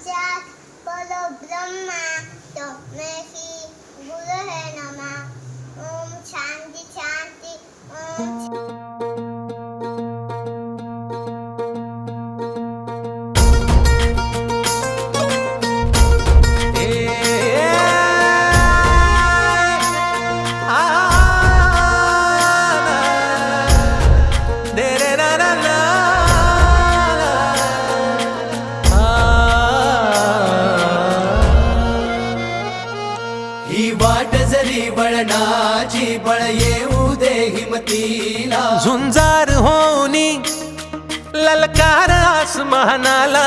साक्षात परब्रह्मा तस्मै श्री गुरवे नमः। ओम शांती शांती ओम। ही वाट जरी वळणाची बळ येऊ दे हिमतीला, झुंजार होनी ललकार आसमानाला,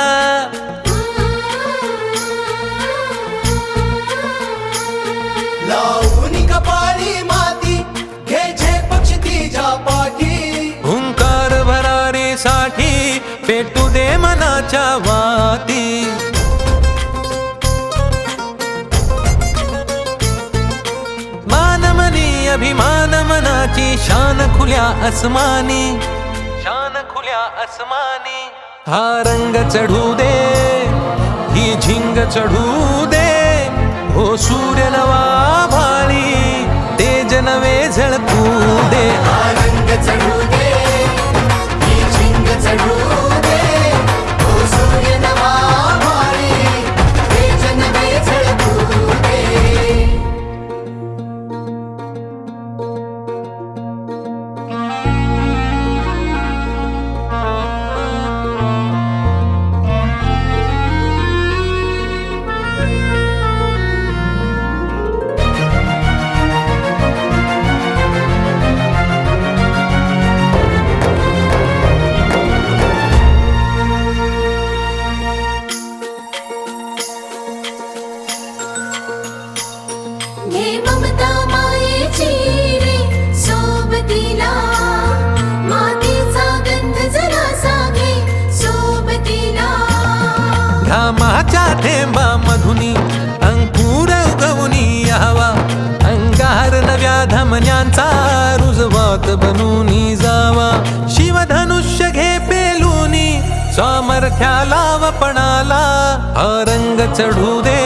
लावून कपाळी माती घे झेप पक्षी तिच्या पाठी, हुंकार भरारीसाठी पेटू दे मनाच्या वाती। मानमनी अभिमान मनाची शान खुल्या आसमानी, शान खुल्या आसमानी। हा रंग चढू दे, ही झिंग चढू दे, हो सूर्य नवा भाळी, तेज नवे झळकू दे। हा रंग चढू दे, ही झिंग चढू दे, ओ सूर्य नवा भाळी, तेज नवे झळकू दे। घे ममता मायेची रे सोबतीला, मातीचा गंध जरासा घे सोबतीला। घामाच्या थेंबा मधुनी अंकुर उगवूनी यावा, अंगार नव्या धमन्यांचा रुजवात बनूनी जावा। शिवधनुष्य घे पेलूनी सामर्थ्याला वपणाला, हा रंग चढू दे,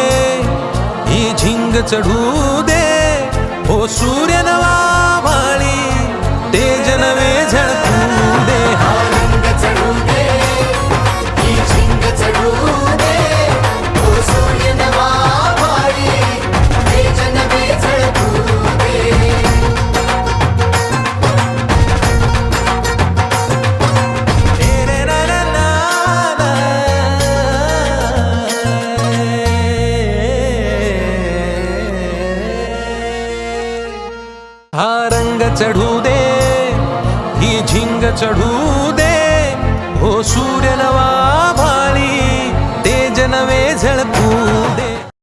ही झिंग चढू दे, हो सूर्य नवा भाळी, तेज नवे झळकू दे। हा रंग चढू दे, ही झिंग चढू दे, ओ सूर्य नवा भाळी, तेज नवे झळकू दे। तेरे ना ना ना ना। हा रंग चढू दे, ही झिंग चढू दे, हो सूर्य नवा भाळी, तेज नवे झळकू दे।